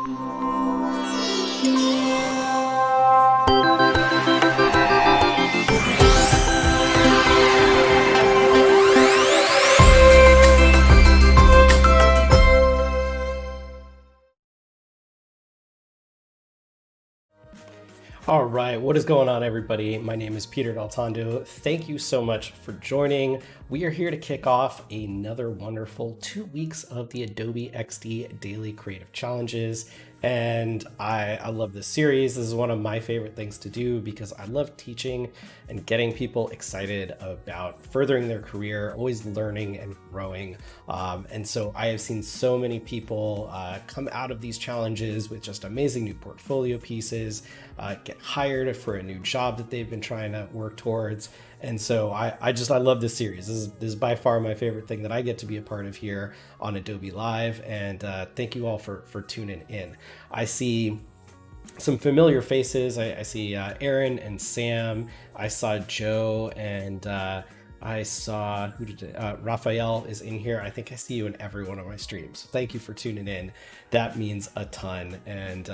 All right, what is going on, everybody? My name is Peter Daltondo. Thank you so much for joining. We are here to kick off another wonderful 2 weeks of the Adobe XD Daily Creative Challenges. And I love this series. This is one of my favorite things to do because I love teaching and getting people excited about furthering their career, always learning and growing. And so I have seen so many people come out of these challenges with just amazing new portfolio pieces, get hired for a new job that they've been trying to work towards. And so I love this series. This is by far my favorite thing that I get to be a part of here on Adobe Live. And thank you all for tuning in. I see some familiar faces. I see Aaron and Sam. I saw Joe, and I saw Raphael is in here. I think I see you in every one of my streams. So thank you for tuning in. That means a ton. And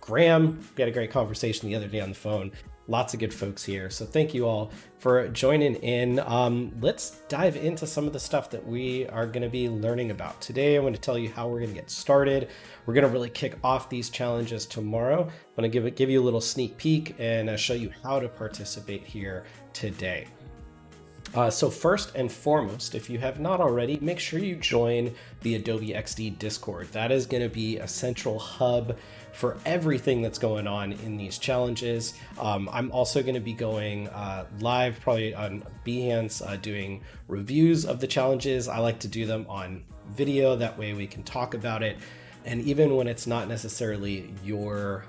Graham, we had a great conversation the other day on the phone. Lots of good folks here. So thank you all for joining in. Let's dive into some of the stuff that we are going to be learning about. Today, I'm going to tell you how we're going to get started. We're going to really kick off these challenges tomorrow. I'm going to give you a little sneak peek and show you how to participate here today. So first and foremost, if you have not already, make sure you join the Adobe XD Discord. That is going to be a central hub for everything that's going on in these challenges. I'm also going to be going live probably on Behance doing reviews of the challenges. I like to do them on video. That way we can talk about it. And even when it's not necessarily your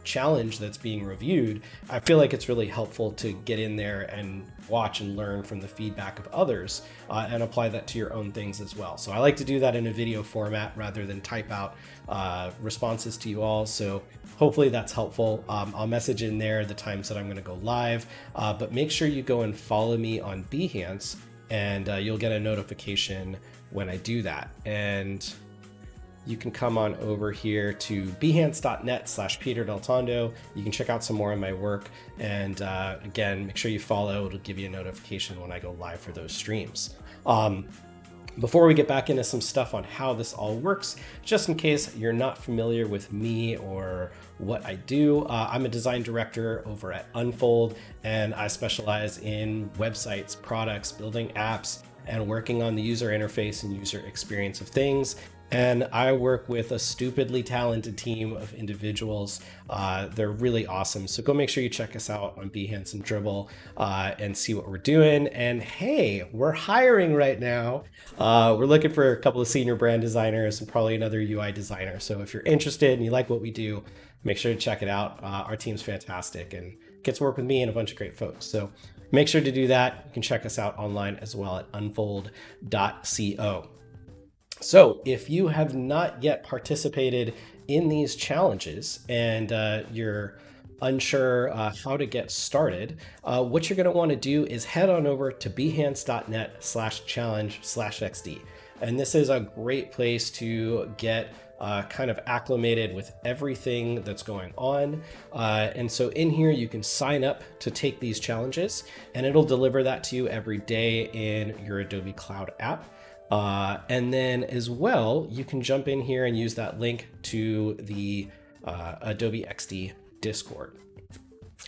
challenge that's being reviewed, I feel like it's really helpful to get in there and watch and learn from the feedback of others and apply that to your own things as well. So I like to do that in a video format rather than type out responses to you all. So hopefully that's helpful. I'll message in there the times that I'm going to go live, but make sure you go and follow me on Behance, and you'll get a notification when I do that. And you can come on over here to behance.net/Peter Daltondo. You can check out some more of my work. And again, make sure you follow. It'll give you a notification when I go live for those streams. Before we get back into some stuff on how this all works, just in case you're not familiar with me or what I do, I'm a design director over at Unfold, and I specialize in websites, products, building apps, and working on the user interface and user experience of things. And I work with a stupidly talented team of individuals. They're really awesome. So go make sure you check us out on Behance and Dribbble and see what we're doing. And hey, we're hiring right now. We're looking for a couple of senior brand designers and probably another UI designer. So if you're interested and you like what we do, make sure to check it out. Our team's fantastic and gets to work with me and a bunch of great folks. So make sure to do that. You can check us out online as well at unfold.co. So if you have not yet participated in these challenges and you're unsure how to get started, what you're going to want to do is head on over to behance.net/challenge/XD. And this is a great place to get kind of acclimated with everything that's going on. And so in here, you can sign up to take these challenges, and it'll deliver that to you every day in your Adobe Cloud app. And then as well, you can jump in here and use that link to the Adobe XD Discord.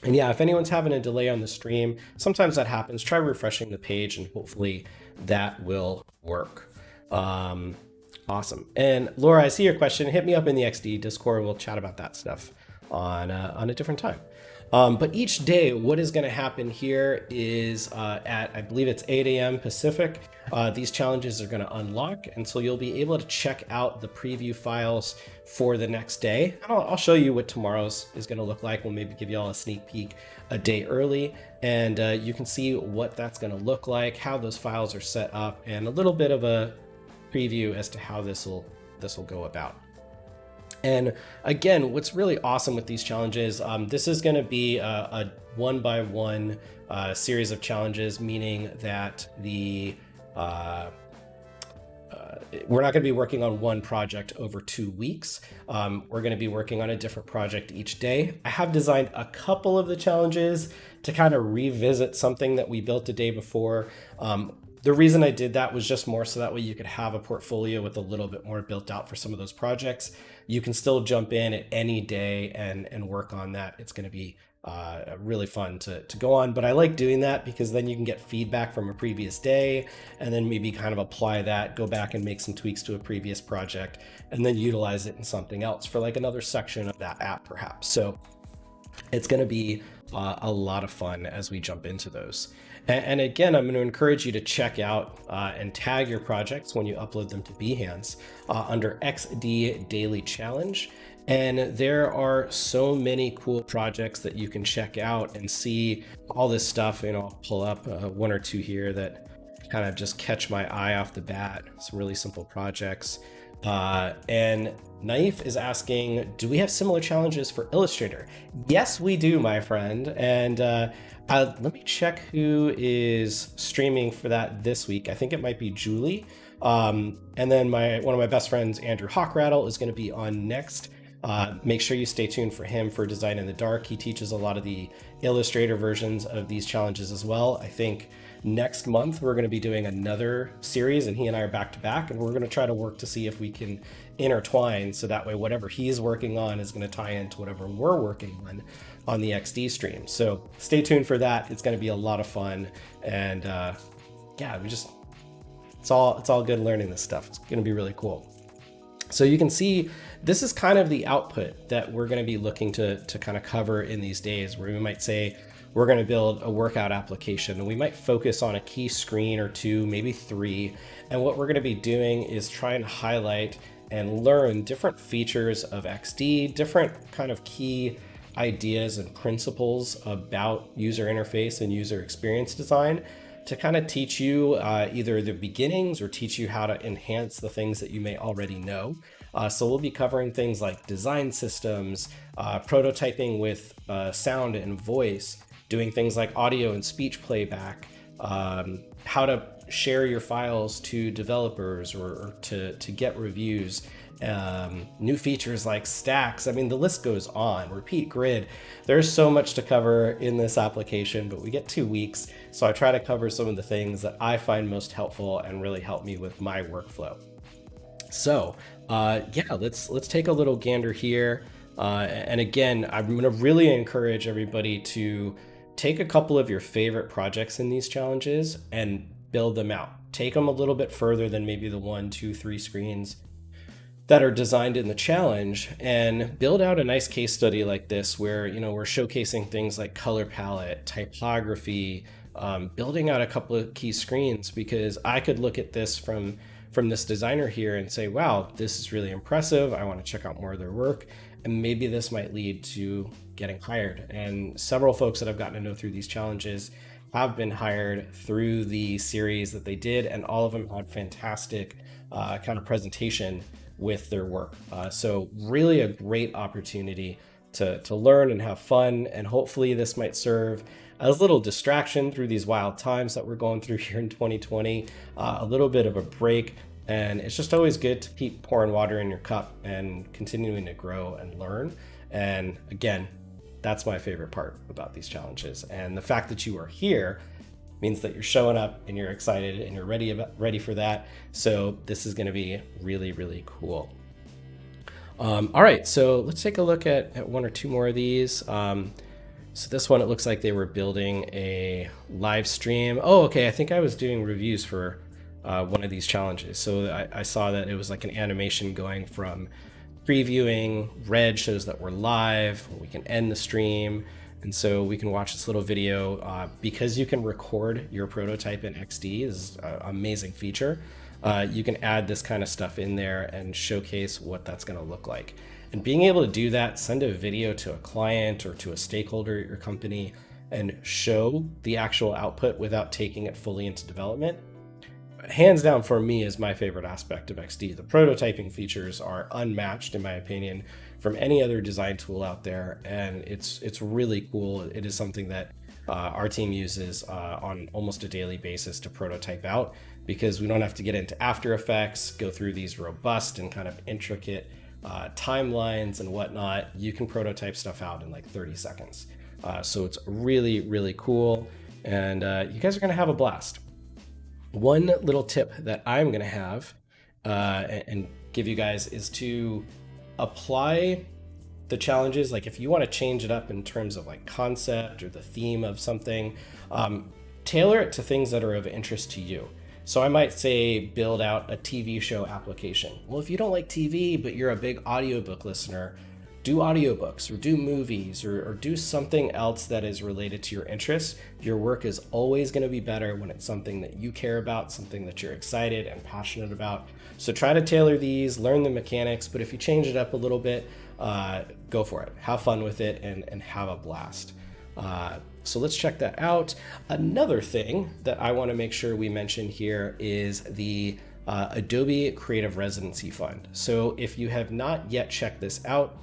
And yeah, if anyone's having a delay on the stream, sometimes that happens. Try refreshing the page and hopefully that will work. Awesome. And Laura, I see your question. Hit me up in the XD Discord. We'll chat about that stuff on a different time. But each day, what is going to happen here is at, I believe it's 8 a.m. Pacific, these challenges are going to unlock. And so you'll be able to check out the preview files for the next day. And I'll show you what tomorrow's is going to look like. We'll maybe give you all a sneak peek a day early. And you can see what that's going to look like, how those files are set up, and a little bit of a preview as to how this will go about. And again, what's really awesome with these challenges, this is going to be a one-by-one series of challenges, meaning that the we're not going to be working on one project over 2 weeks. We're going to be working on a different project each day. I have designed a couple of the challenges to kind of revisit something that we built a day before. The reason I did that was just more so that way you could have a portfolio with a little bit more built out for some of those projects. You can still jump in at any day and work on that. It's going to be really fun to go on, but I like doing that because then you can get feedback from a previous day and then maybe kind of apply that, go back and make some tweaks to a previous project, and then utilize it in something else for like another section of that app perhaps. So it's going to be a lot of fun as we jump into those. And again, I'm going to encourage you to check out and tag your projects when you upload them to Behance under XD Daily Challenge. And there are so many cool projects that you can check out and see all this stuff. You know, I'll pull up one or two here that kind of just catch my eye off the bat. Some really simple projects. And Naif is asking, do we have similar challenges for Illustrator? Yes, we do, my friend. And let me check who is streaming for that this week. I think it might be Julie. And then one of my best friends, Andrew Hawkrattle, is going to be on next. Make sure you stay tuned for him for Design in the Dark. He teaches a lot of the Illustrator versions of these challenges as well. I think next month we're going to be doing another series, and he and I are back to back, and we're going to try to work to see if we can intertwine so that way whatever he's working on is going to tie into whatever we're working on the XD stream. So stay tuned for that. It's going to be a lot of fun, and yeah, it's all good learning this stuff. It's going to be really cool. So you can see this is kind of the output that we're going to be looking to kind of cover in these days, where we might say we're going to build a workout application and we might focus on a key screen or two, maybe three. And what we're going to be doing is try and highlight and learn different features of XD, different kind of key ideas and principles about user interface and user experience design to kind of teach you either the beginnings or teach you how to enhance the things that you may already know. So we'll be covering things like design systems, prototyping with sound and voice, doing things like audio and speech playback, how to share your files to developers or to get reviews, new features like stacks. I mean, the list goes on. Repeat grid. There's so much to cover in this application, but we get 2 weeks. So I try to cover some of the things that I find most helpful and really help me with my workflow. So yeah, let's take a little gander here. And again, I'm going to really encourage everybody to take a couple of your favorite projects in these challenges and build them out. Take them a little bit further than maybe the 1, 2, 3 screens that are designed in the challenge, and build out a nice case study like this where, you know, we're showcasing things like color palette, typography, building out a couple of key screens, because I could look at this from this designer here and say, wow, this is really impressive. I want to check out more of their work. And maybe this might lead to getting hired. And several folks that I've gotten to know through these challenges have been hired through the series that they did, and all of them had fantastic kind of presentation with their work. So really a great opportunity to learn and have fun. And hopefully this might serve as a little distraction through these wild times that we're going through here in 2020, a little bit of a break. And it's just always good to keep pouring water in your cup and continuing to grow and learn. And again, that's my favorite part about these challenges. And the fact that you are here means that you're showing up and you're excited and you're ready for that. So this is going to be really, really cool. All right, so let's take a look at one or two more of these. So this one, it looks like they were building a live stream. Oh, okay, I think I was doing reviews for one of these challenges. So I saw that it was like an animation going from previewing, red shows that we're live, we can end the stream. And so we can watch this little video because you can record your prototype in XD. Is an amazing feature. You can add this kind of stuff in there and showcase what that's going to look like. And being able to do that, send a video to a client or to a stakeholder at your company and show the actual output without taking it fully into development, hands down for me, is my favorite aspect of XD. The prototyping features are unmatched, in my opinion, from any other design tool out there, and it's really cool. It is something that our team uses on almost a daily basis to prototype out because we don't have to get into After Effects, go through these robust and kind of intricate timelines and whatnot. You can prototype stuff out in like 30 seconds. So it's really, really cool. And you guys are going to have a blast. One little tip that I'm going to have and give you guys is to apply the challenges. Like if you want to change it up in terms of like concept or the theme of something, tailor it to things that are of interest to you. So I might say build out a TV show application. Well, if you don't like TV, but you're a big audiobook listener, do audiobooks or do movies or do something else that is related to your interests. Your work is always going to be better when it's something that you care about, something that you're excited and passionate about. So try to tailor these, learn the mechanics, but if you change it up a little bit, go for it. Have fun with it and have a blast. So let's check that out. Another thing that I want to make sure we mention here is the Adobe Creative Residency Fund. So if you have not yet checked this out,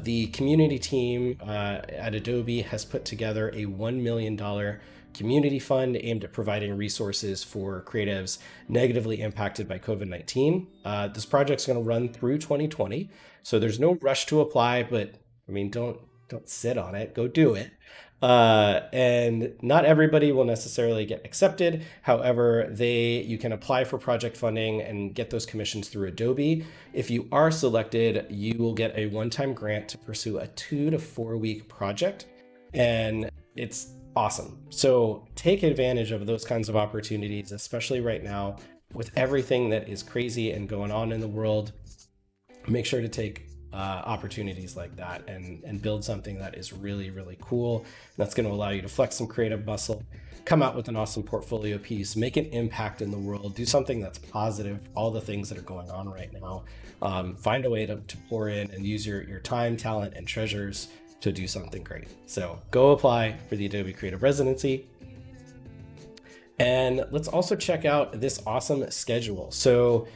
the community team at Adobe has put together a $1 million community fund aimed at providing resources for creatives negatively impacted by COVID-19. This project's going to run through 2020, so there's no rush to apply, but I mean, don't sit on it, go do it. And not everybody will necessarily get accepted. However, you can apply for project funding and get those commissions through Adobe. If you are selected, you will get a one-time grant to pursue a 2 to 4 week project. And it's awesome. So take advantage of those kinds of opportunities, especially right now with everything that is crazy and going on in the world. Make sure to take opportunities like that and build something that is really, really cool. That's going to allow you to flex some creative muscle, come out with an awesome portfolio piece, make an impact in the world, do something that's positive, all the things that are going on right now. Find a way to pour in and use your time, talent, and treasures to do something great. So go apply for the Adobe Creative Residency. And let's also check out this awesome schedule. So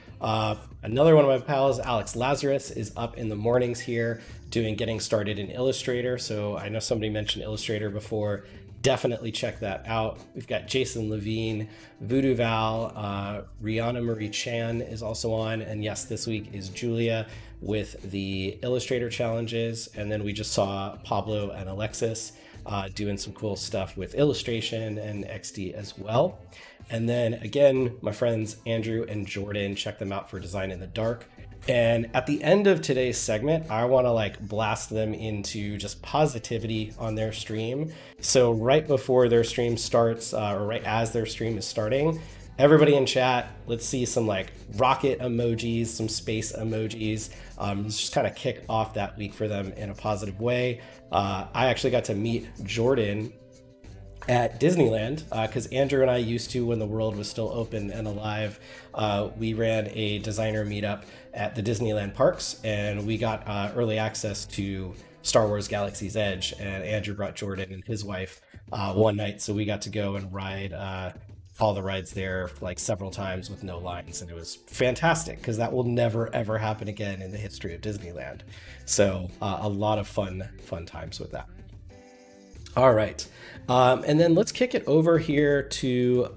another one of my pals, Alex Lazarus, is up in the mornings here doing Getting Started in Illustrator. So I know somebody mentioned Illustrator before. Definitely check that out. We've got Jason Levine, Voodoo Val, Rihanna Marie Chan is also on. And yes, this week is Julia with the Illustrator challenges. And then we just saw Pablo and Alexis doing some cool stuff with illustration and XD as well. And then again, my friends Andrew and Jordan, check them out for Design in the Dark. And at the end of today's segment, I want to like blast them into just positivity on their stream. So right before their stream starts, or right as their stream is starting, everybody in chat, let's see some like rocket emojis, some space emojis. Let's just kind of kick off that week for them in a positive way. I actually got to meet Jordan at Disneyland because Andrew and I used to, when the world was still open and alive, we ran a designer meetup at the Disneyland parks, and we got early access to Star Wars Galaxy's Edge, and Andrew brought Jordan and his wife one night, so we got to go and ride all the rides there like several times with no lines, and it was fantastic because that will never ever happen again in the history of Disneyland. So a lot of fun times with that. All right, and then let's kick it over here to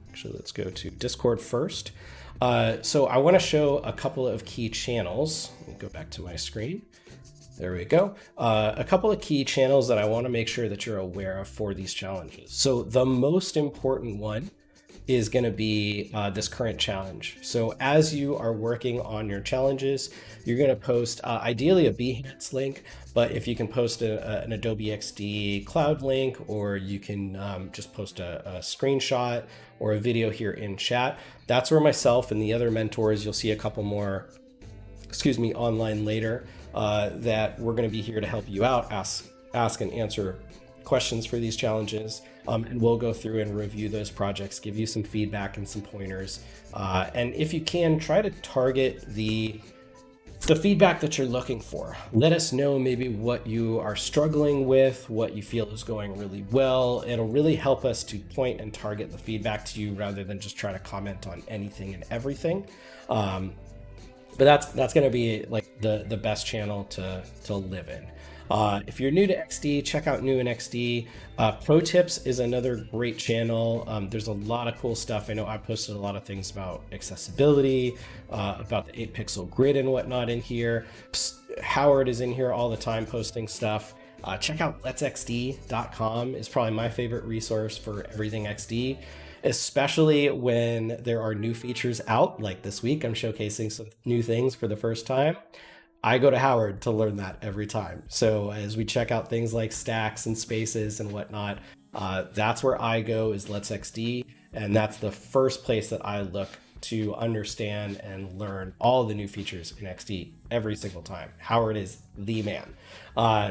actually let's go to Discord first. So I want to show a couple of key channels. Let me go back to my screen. There we go. A couple of key channels that I want to make sure that you're aware of for these challenges. So the most important one is going to be this current challenge. So as you are working on your challenges, you're going to post ideally a Behance link, but if you can post an Adobe XD Cloud link, or you can just post a screenshot or a video here in chat. That's where myself and the other mentors, you'll see a couple more, online later, that we're going to be here to help you out, ask and answer questions for these challenges, and we'll go through and review those projects, give you some feedback and some pointers, and if you can, try to target the feedback that you're looking for. Let us know maybe what you are struggling with, what you feel is going really well. It'll really help us to point and target the feedback to you rather than just try to comment on anything and everything. But that's going to be like the best channel to live in. If you're new to XD, check out New in XD. Pro Tips is another great channel. There's a lot of cool stuff. I know I posted a lot of things about accessibility, about the 8-pixel grid and whatnot in here. Howard is in here all the time posting stuff. Check out letsxd.com is probably my favorite resource for everything XD, especially when there are new features out. Like this week, I'm showcasing some new things for the first time. I go to Howard to learn that every time. So as we check out things like stacks and spaces and whatnot, that's where I go, is Let's XD. And that's the first place that I look to understand and learn all the new features in XD every single time. Howard is the man.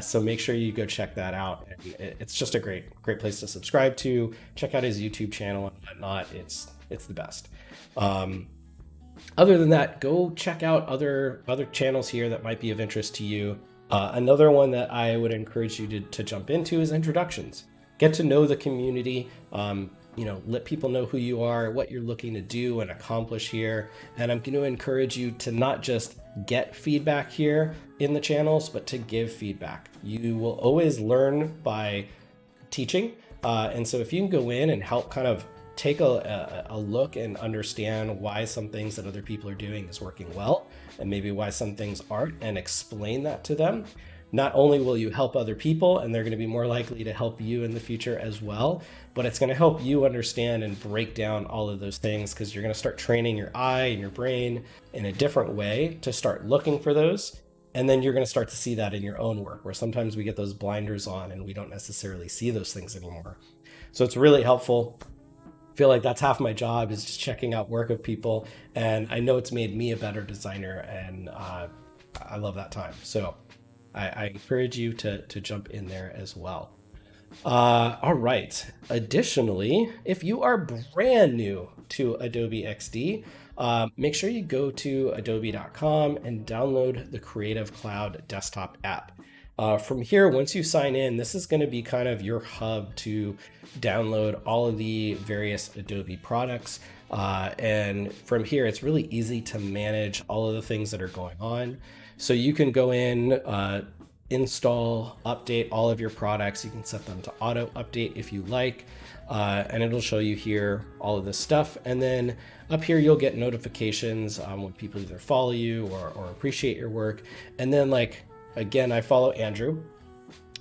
So make sure you go check that out. It's just a great place to subscribe to. Check out his YouTube channel and whatnot. It's the best. Other than that, go check out other channels here that might be of interest to you. Another one that I would encourage you to jump into is introductions. Get to know the community. Let people know who you are, what you're looking to do and accomplish here. And I'm going to encourage you to not just get feedback here in the channels, but to give feedback. You will always learn by teaching. And so if you can go in and help kind of take a look and understand why some things that other people are doing is working well, and maybe why some things aren't, and explain that to them, not only will you help other people, and they're going to be more likely to help you in the future as well, but it's going to help you understand and break down all of those things, because you're going to start training your eye and your brain in a different way to start looking for those. And then you're going to start to see that in your own work, where sometimes we get those blinders on and we don't necessarily see those things anymore. So it's really helpful. I feel like that's half my job, is just checking out work of people. And I know it's made me a better designer, and I love that time. So I encourage you to jump in there as well. All right. Additionally, if you are brand new to Adobe XD, make sure you go to adobe.com and download the Creative Cloud desktop app. From here, once you sign in, this is going to be kind of your hub to download all of the various Adobe products. And from here, it's really easy to manage all of the things that are going on. So you can go in, install, update all of your products. You can set them to auto update if you like, and it'll show you here all of this stuff. And then up here, you'll get notifications when people either follow you or appreciate your work. And then, like, again, I follow Andrew.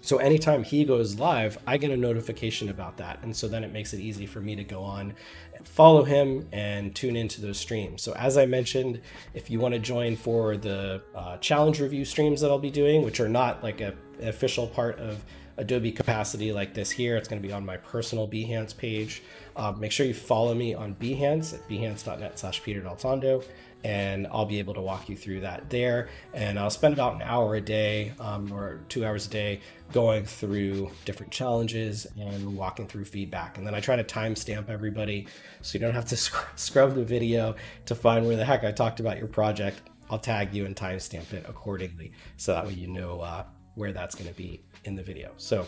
So anytime he goes live, I get a notification about that. And so then it makes it easy for me to go on and follow him and tune into those streams. So as I mentioned, if you want to join for the challenge review streams that I'll be doing, which are not like an official part of Adobe Capacity like this here, it's going to be on my personal Behance page. Make sure you follow me on Behance at behance.net/PeterDelTondo. And I'll be able to walk you through that there. And I'll spend about an hour a day or 2 hours a day going through different challenges and walking through feedback. And then I try to timestamp everybody so you don't have to scrub the video to find where the heck I talked about your project. I'll tag you and timestamp it accordingly, so that way you know where that's going to be in the video. So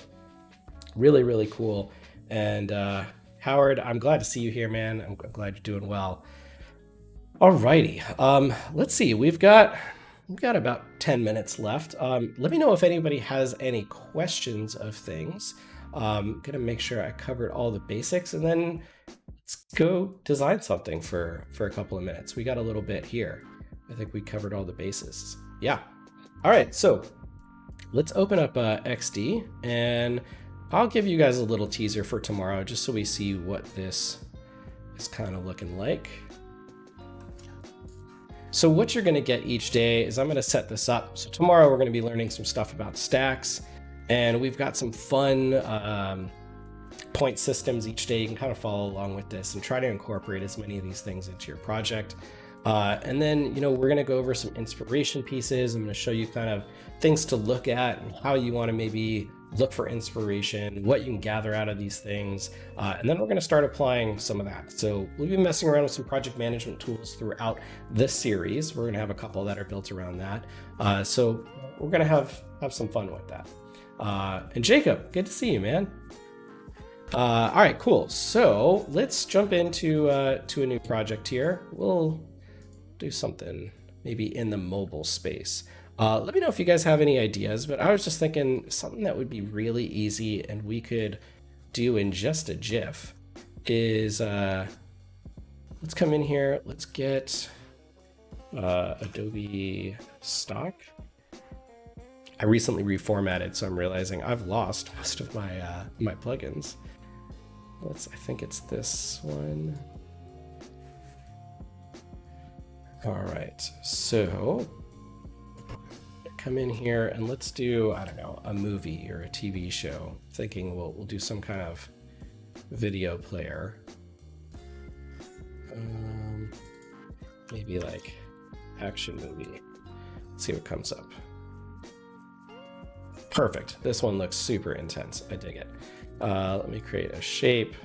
really, really cool. And Howard, I'm glad to see you here, man. I'm glad you're doing well. Alrighty, let's see, we've got about 10 minutes left. Let me know if anybody has any questions of things. Gonna make sure I covered all the basics, and then let's go design something for a couple of minutes. We got a little bit here. I think we covered all the bases. Yeah. All right, so let's open up XD, and I'll give you guys a little teaser for tomorrow, just so we see what this is kind of looking like. So what you're going to get each day is I'm going to set this up. So tomorrow we're going to be learning some stuff about stacks, and we've got some fun point systems each day. You can kind of follow along with this and try to incorporate as many of these things into your project. And then, we're going to go over some inspiration pieces. I'm going to show you kind of things to look at and how you want to maybe look for inspiration, what you can gather out of these things. And then we're going to start applying some of that. So we'll be messing around with some project management tools throughout this series. We're going to have a couple that are built around that. So we're going to have some fun with that. And Jacob, good to see you, man. All right, cool. So let's jump into to a new project here. We'll do something maybe in the mobile space. Let me know if you guys have any ideas, but I was just thinking something that would be really easy and we could do in just a GIF is, let's come in here, let's get Adobe stock. I recently reformatted, so I'm realizing I've lost most of my my plugins. I think it's this one. All right, so come in here and let's do, I don't know, a movie or a TV show. Thinking we'll do some kind of video player. Maybe like action movie. Let's see what comes up. Perfect. This one looks super intense. I dig it. Let me create a shape.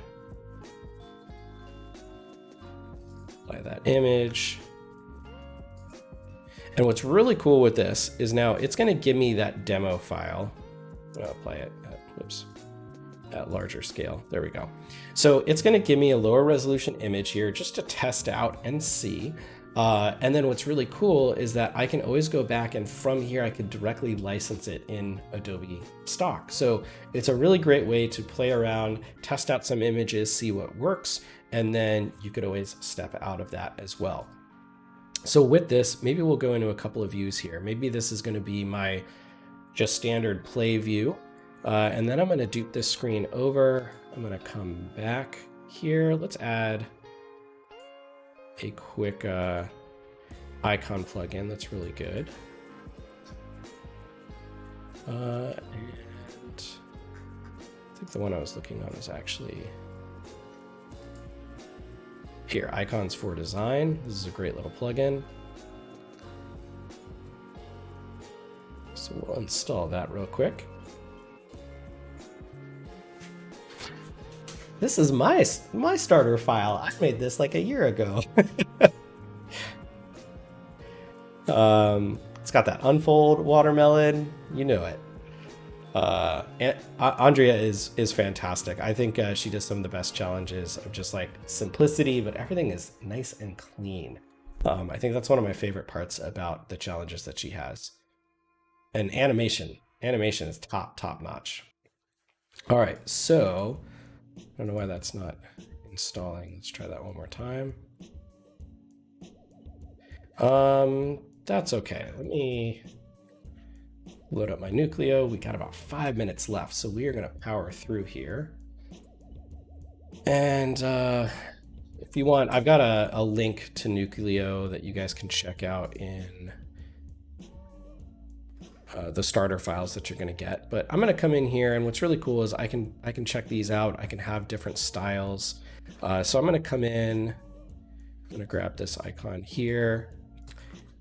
Apply that image. And what's really cool with this is now it's going to give me that demo file. I'll apply it at larger scale. There we go. So it's going to give me a lower resolution image here just to test out and see. And then what's really cool is that I can always go back and from here I could directly license it in Adobe stock. So it's a really great way to play around, test out some images, see what works, and then you could always step out of that as well. So with this, maybe we'll go into a couple of views here. Maybe this is going to be my just standard play view. And then I'm going to dupe this screen over. I'm going to come back here. Let's add a quick icon plugin that's really good. And I think the one I was looking on is actually here, Icons for Design. This is a great little plugin. So we'll install that real quick. This is my starter file. I made this like a year ago. It's got that unfold watermelon, you know it. And Andrea is fantastic. I think she does some of the best challenges of just like simplicity, but everything is nice and clean. I think that's one of my favorite parts about the challenges that she has. And animation is top notch. All right, so I don't know why that's not installing. Let's try that one more time. That's okay. Let me load up my Nucleo. We got about 5 minutes left, so we are going to power through here. And if you want, I've got a link to Nucleo that you guys can check out in the starter files that you're going to get. But I'm going to come in here, and what's really cool is I can check these out. I can have different styles. So I'm going to come in. I'm going to grab this icon here.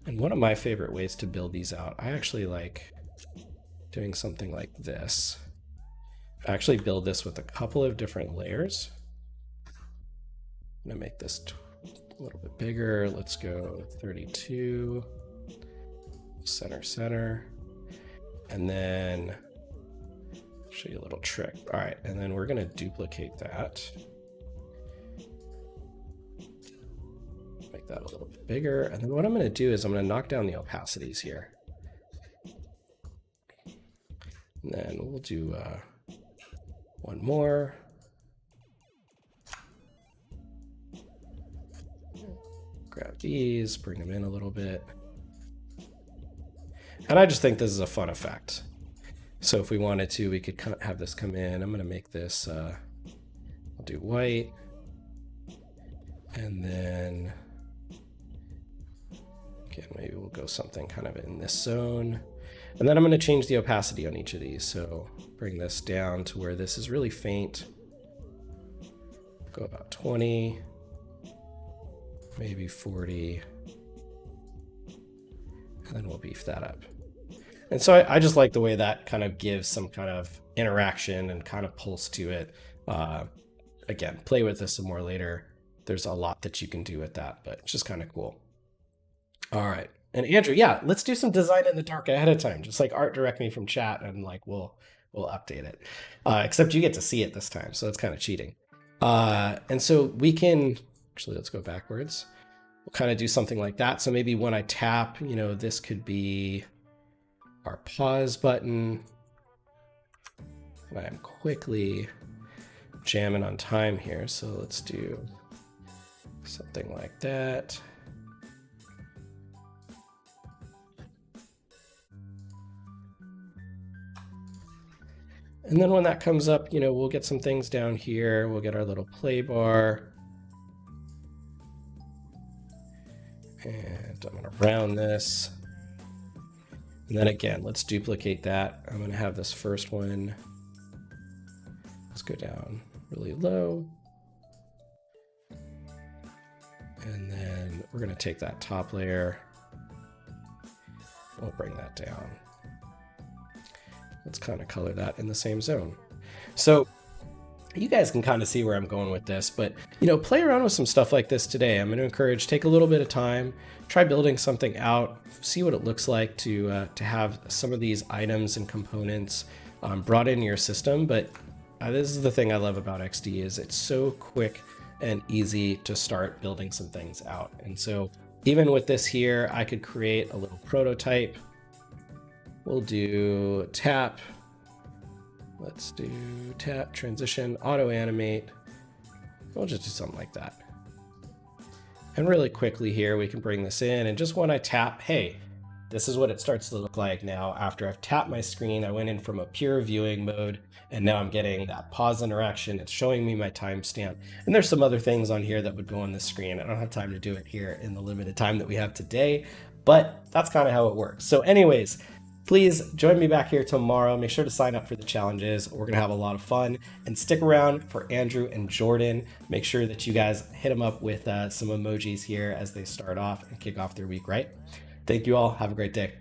And one of my favorite ways to build these out, I actually like doing something like this. I actually build this with a couple of different layers. I'm gonna make this a little bit bigger. Let's go 32, center. And then show you a little trick. All right, and then we're gonna duplicate that. Make that a little bit bigger. And then what I'm gonna do is I'm gonna knock down the opacities here. And then we'll do one more. Grab these, bring them in a little bit. And I just think this is a fun effect. So if we wanted to, we could have this come in. I'm going to make this, I'll do white. And then, again, maybe we'll go something kind of in this zone. And then I'm going to change the opacity on each of these. So bring this down to where this is really faint. Go about 20, maybe 40. And then we'll beef that up. And so I just like the way that kind of gives some kind of interaction and kind of pulse to it. Again, play with this some more later. There's a lot that you can do with that, but it's just kind of cool. All right. And Andrew, yeah, let's do some design in the dark ahead of time. Just like art direct me from chat and like we'll update it. Except you get to see it this time, so it's kind of cheating. And so we can, actually, let's go backwards. We'll kind of do something like that. So maybe when I tap, you know, this could be our pause button. And I'm quickly jamming on time here, so let's do something like that. And then when that comes up, we'll get some things down here. We'll get our little play bar. And I'm going to round this. And then again, let's duplicate that. I'm going to have this first one. Let's go down really low. And then we're going to take that top layer. We'll bring that down. Let's kind of color that in the same zone. So you guys can kind of see where I'm going with this, but play around with some stuff like this today. I'm going to encourage, take a little bit of time, try building something out, see what it looks like to have some of these items and components brought into your system. But this is the thing I love about XD is it's so quick and easy to start building some things out. And so even with this here, I could create a little prototype. We'll do tap. Let's do tap, transition, auto animate. We'll just do something like that. And really quickly here, we can bring this in. And just when I tap, hey, this is what it starts to look like now. After I've tapped my screen, I went in from a pure viewing mode, and now I'm getting that pause interaction. It's showing me my timestamp. And there's some other things on here that would go on the screen. I don't have time to do it here in the limited time that we have today, but that's kind of how it works. So anyways, please join me back here tomorrow. Make sure to sign up for the challenges. We're going to have a lot of fun, and stick around for Andrew and Jordan. Make sure that you guys hit them up with some emojis here as they start off and kick off their week, right? Thank you all. Have a great day.